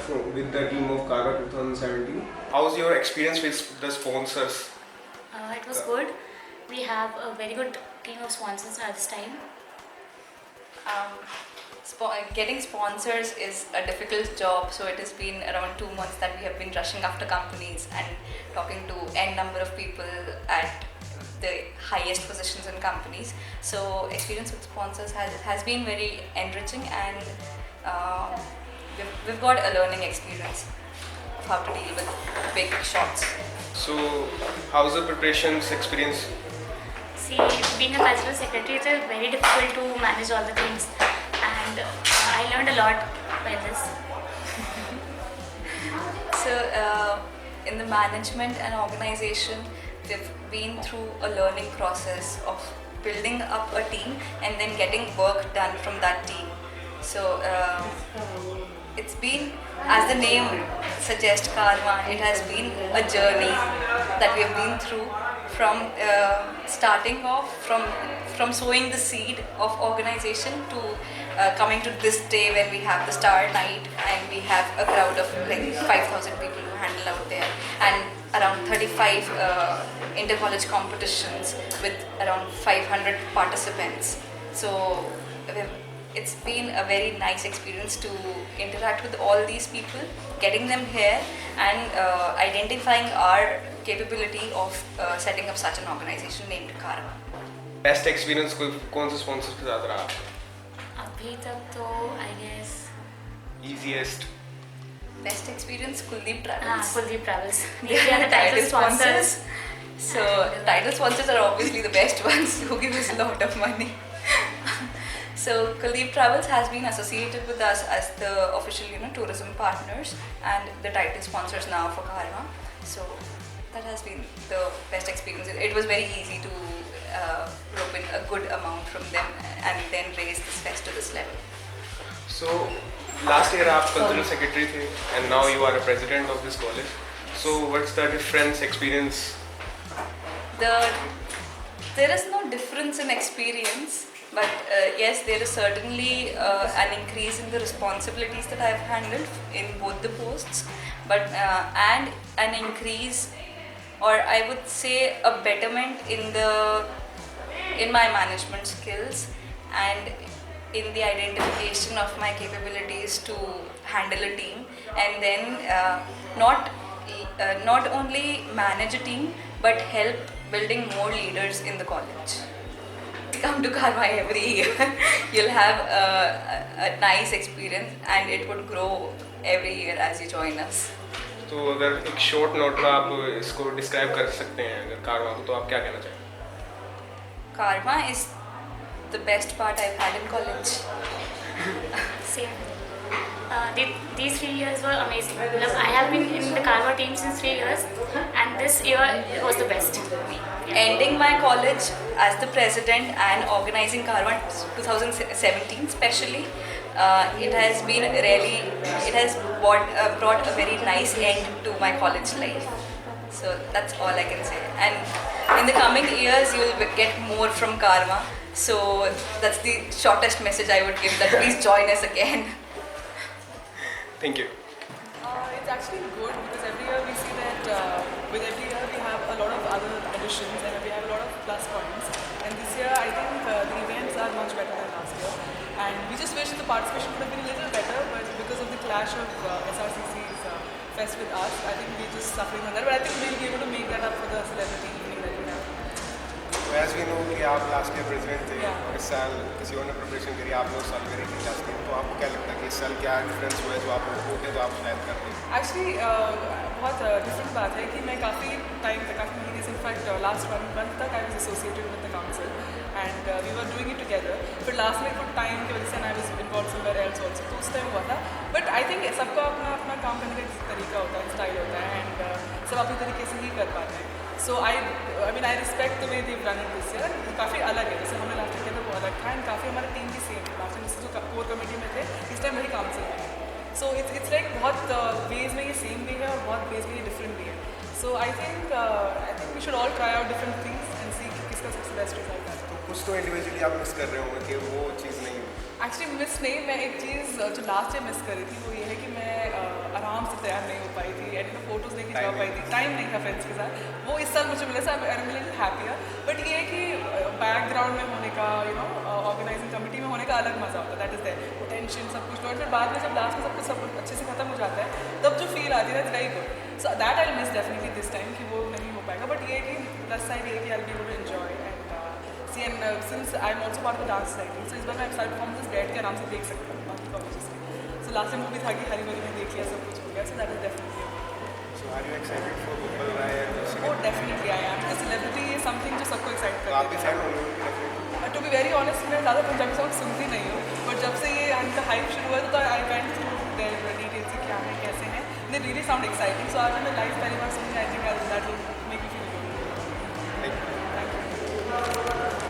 with the team of Carva 2017. How's your experience with the sponsors? It was good. We have a very good team of sponsors at this time. Getting sponsors is a difficult job, so it has been around 2 months that we have been rushing after companies and talking to n number of people at the highest positions in companies. So experience with sponsors has been very enriching, and we've got a learning experience of how to deal with big shots. So how's the preparations experience? See, being a cultural secretary, it is very difficult to manage all the things, and I learned a lot by this. So in the management and organization, we've been through a learning process of building up a team and then getting work done from that team. So it's been, as the name suggests, Karma, it has been a journey that we have been through from starting off, from sowing the seed of organization to coming to this day when we have the star night and we have a crowd of like 5,000 people to handle out there, and around 35 inter-college competitions with around 500 participants. So it's been a very nice experience to interact with all these people, getting them here and identifying our capability of setting up such an organization named Karma. Best experience कौन से sponsors के साथ रहा? अभी तक तो I guess Easiest. Best experience, Kuldeep Travels. Kuldeep Travels. They are the title sponsors. So title sponsors are obviously the best ones who give us a lot of money. So Kuldeep Travels has been associated with us as the official, tourism partners and the title sponsors now for Karma. So that has been the best experience. It was very easy to rope in a good amount from them and then raise this fest to this level. So last year आप cultural secretary थे and now you are a president of this college. So what's the difference experience? There is no difference in experience, but yes, there is certainly an increase in the responsibilities that I have handled in both the posts, but and an increase, or I would say a betterment in my management skills and in the identification of my capabilities to handle a team, and then not only manage a team but help building more leaders in the college. Come to Karma every year. You'll have a nice experience and it would grow every year as you join us. तो अगर एक short note में आप इसको describe कर सकते हैं अगर Karma को, तो आप क्या कहना चाहेंगे? Karma is the best part I've had in college. Same. These 3 years were amazing. I have been in the Karma team since 3 years, and this year was the best for me. Ending my college as the president and organizing Karma 2017 especially, it has been really, it has brought a very nice end to my college life. So that's all I can say. And in the coming years, you will get more from Karma. So that's the shortest message I would give, that please join us again. Thank you. It's actually good because every year we see that with every year we have a lot of other additions and we have a lot of plus points. And this year I think the events are much better than last year. And we just wish that the participation could have been a little better, but because of the clash of SRCC's fest with us, I think we're just suffering on that. But I think we'll be able to make that up for the celebrity evening that we have. As we know कि आप last year president थे Yeah. और इस साल किसी और ने preparation करी, आप लोग साल करी थी लास्ट ईयर, तो आपको क्या लगता है कि इस साल क्या डिफरेंस हुआ है जो आप होते तो आप शायद करते? एक्चुअली बहुत डिफरेंट बात है कि मैं काफ़ी टाइम तक, काफ़ी महीने से, इनफैक्ट लास्ट 1 month तक I was associated with the council and we were doing it together. फिर लास्ट में कुछ टाइम की वजह से I was involve somewhere else also, तो उस टाइम हुआ था. बट आई थिंक सबका अपना अपना काम करने का तरीका होता है, स्टाइल होता है, एंड सब अपने तरीके से ही कर पाते हैं. So I respect the way they run it this year. काफ़ी अलग है, जैसे हमने लास्ट ईयर किया था वो अलग था, एंड काफ़ी हमारा टीम भी सेम है. लास्ट टाइम जैसे जो कोर कमेटी में थे, इस टाइम वही काउंसिल में. सो इट्स लाइक बहुत वेज में ये सेम भी है और बहुत वेज में ये डिफरेंट भी है. So I think we should all try out different things and see किसका सबसे बेस्ट रिजल्ट आता है. तो कुछ तो इंडिविजुअली आप मिस कर रहे होंगे कि वो चीज़ नहीं हुई. एक्चुअली मिस नहीं, मैं एक चीज़ जो लास्ट टाइम मिस करी थी वो ये है कि मैं आराम से तैयार नहीं हो पाई थी एंड फ़ोटोज़ नहीं खिंचवा पाई थी, टाइम नहीं था फ्रेंड्स के साथ। वो इस साल मुझे मिला था, I am little happier. But ये है कि बैकग्राउंड में होने का, यू नो, ऑर्गेनाइजिंग कमेटी में होने का अलग मज़ा होता है, दैट इज़ देयर, टेंशन सब कुछ। और फिर बाद में जब लास्ट में सब कुछ अच्छे से खत्म हो जाता है तब जो फील आती है that's very good. So that I miss definitely this time कि वो नहीं हो पाएगा। बट ये है कि प्लस साइड ये है कि I will be able to enjoy and and since I'm also part of the dance writing, so इस बार मैं सारे performances बैठ के आराम से देख सकता हूँ बाकी कॉलेजेस के। So last time वो भी था कि हरी भरी में देख लिया, सब कुछ हो गया, so that is definitely okay. So are you excited for Gopal Rai and Jessica? Oh, definitely I am. Because celebrity is something जो सबको excite तो आप भी करता fan हो लोगों की definitely? To be very honest, मैं ज़्यादा पंजाबी सॉन्ग सुनती नहीं हूँ, बट जब से ये इनका हाइप शुरू हुआ तो I went through their details कि क्या है कैसे हैं, दे रियली साउंड एक्साइटिंग। सो आज मैं लाइव पहली बार सुनी, I think that will make me feel good. Thank you. Thank you.